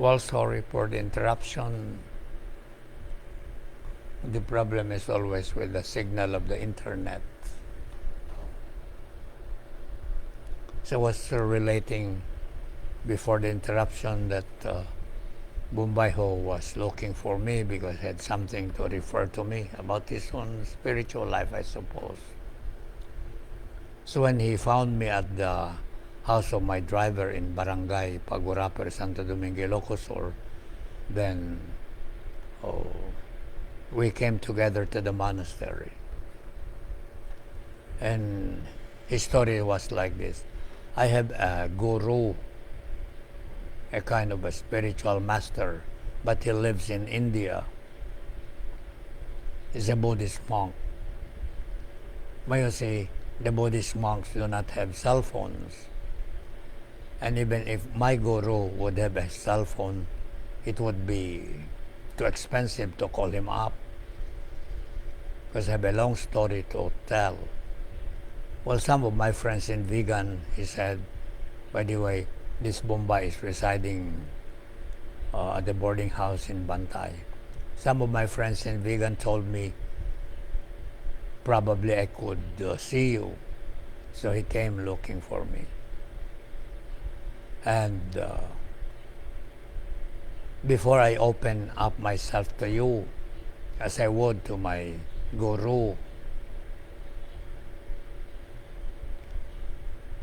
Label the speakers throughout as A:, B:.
A: Well, sorry for the interruption. The problem is always with the signal of the internet. So I was relating before the interruption that Bumbaiho was looking for me because he had something to refer to me about his own spiritual life, I suppose. So when he found me at the house of my driver in Barangay Paguraper, Santo Domingo, Ilocos Sur, then we came together to the monastery. And his story was like this. I have a guru, a kind of a spiritual master, but he lives in India. He's a Buddhist monk. When you see, the Buddhist monks do not have cell phones. And even if my guru would have a cell phone, it would be too expensive to call him up. Because I have a long story to tell. Well, some of my friends in vegan, he said, by the way, this Bombay is residing at the boarding house in Bantay. Some of my friends in vegan told me, probably I could see you. So he came looking for me. And before I open up myself to you, as I would to my guru,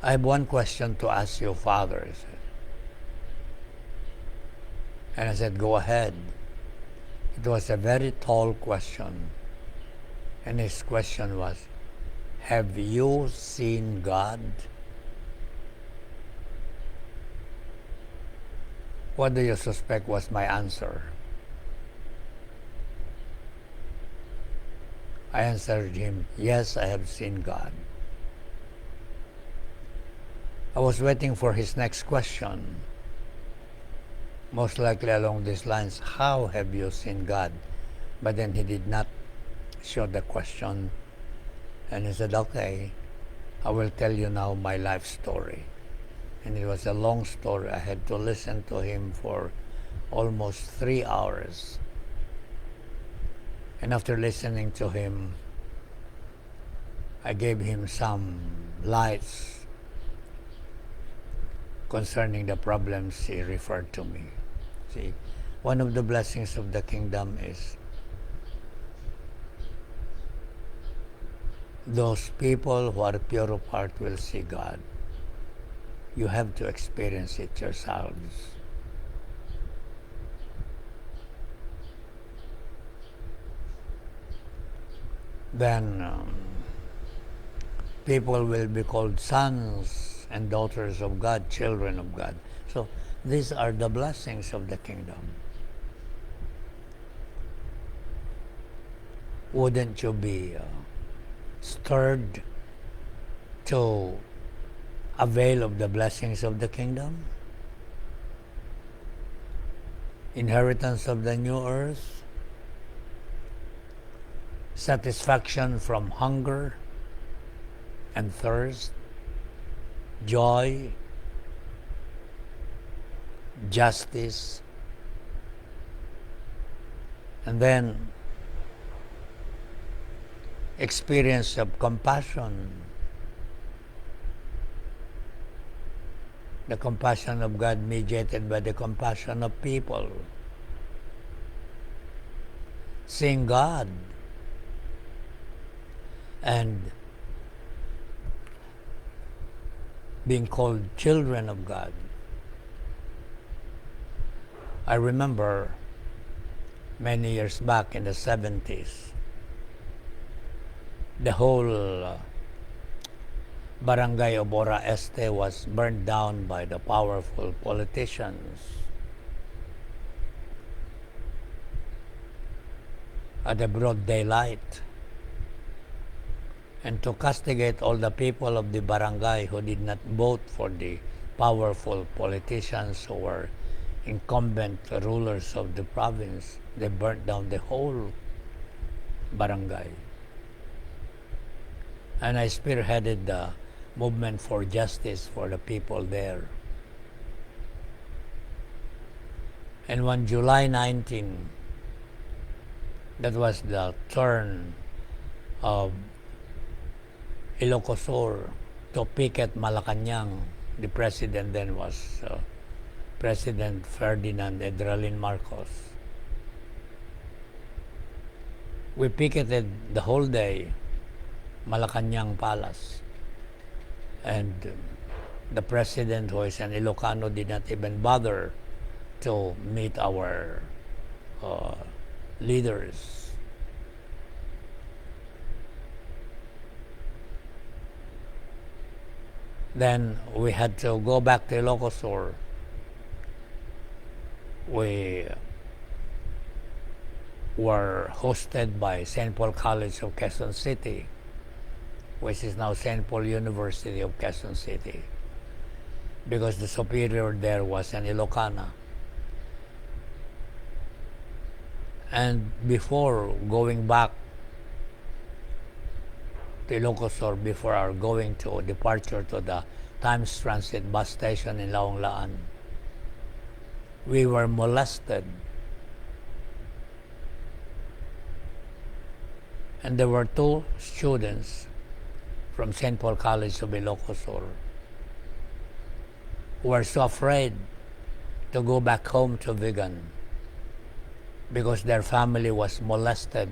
A: I have one question to ask you, Father, he said. And I said, go ahead. It was a very tall question. And his question was, have you seen God? What do you suspect was my answer? I answered him, yes, I have seen God. I was waiting for his next question, most likely along these lines, how have you seen God? But then he did not show the question, and he said, okay, I will tell you now my life story. And it was a long story. I had to listen to him for almost 3 hours. And after listening to him, I gave him some lights concerning the problems he referred to me. See, one of the blessings of the kingdom is those people who are pure of heart will see God. You have to experience it yourselves. Then people will be called sons and daughters of God, children of God. So these are the blessings of the kingdom. Wouldn't you be stirred to avail of the blessings of the kingdom? Inheritance of the new earth, satisfaction from hunger and thirst, joy, justice, and then experience of compassion, the compassion of God mediated by the compassion of people, seeing God, and being called children of God. I remember many years back in the 70s, the whole barangay of Ora Este was burned down by the powerful politicians at the broad daylight. And to castigate all the people of the barangay who did not vote for the powerful politicians who were incumbent rulers of the province, they burnt down the whole barangay. And I spearheaded the movement for justice for the people there. And when July 19, that was the turn of Ilocosur to picket Malacanang. The president then was President Ferdinand Edralin Marcos. We picketed the whole day Malacanang Palace, and the president, who is an Ilocano, did not even bother to meet our leaders. Then we had to go back to Ilocosur. We were hosted by St. Paul College of Quezon City, which is now St. Paul University of Quezon City, because the superior there was an Ilocana. And before going back to Ilocosur, before our going to departure to the Times Transit bus station in Laonglaan, we were molested. And there were two students from St. Paul College of Ilocosur who were so afraid to go back home to Vigan because their family was molested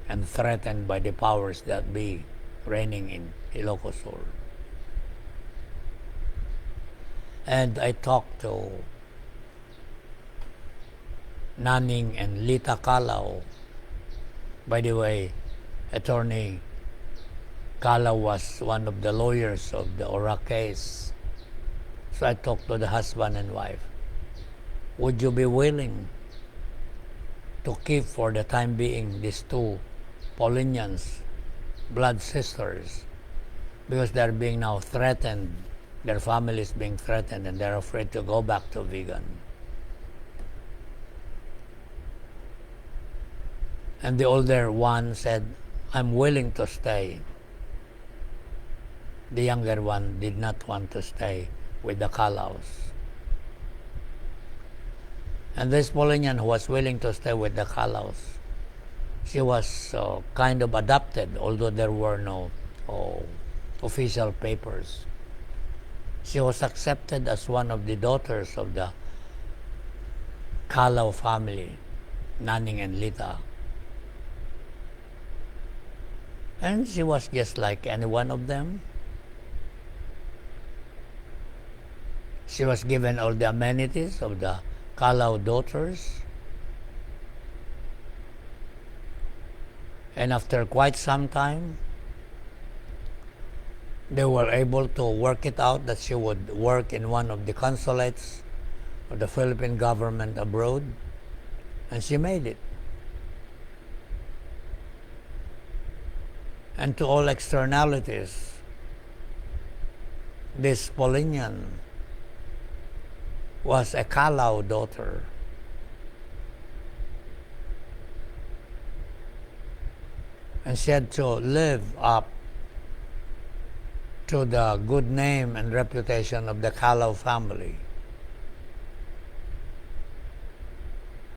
A: and threatened by the powers that be reigning in Ilocosur. And I talked to Naning and Lita Calao. By the way, Attorney Calao was one of the lawyers of the Ora case. So I talked to the husband and wife. Would you be willing to keep for the time being these two Paulinians, blood sisters, because they're being now threatened, their family is being threatened, and they're afraid to go back to Vigan. And the older one said, I'm willing to stay. The younger one did not want to stay with the Calaos. And this Paulinian who was willing to stay with the Calaos, she was kind of adopted, although there were no official papers. She was accepted as one of the daughters of the Calao family, Naning and Lita. And she was just like any one of them. She was given all the amenities of the Calao daughters. And after quite some time, they were able to work it out that she would work in one of the consulates of the Philippine government abroad. And she made it. And to all externalities, this Paulinian was a Calao daughter. And she had to live up to the good name and reputation of the Calao family.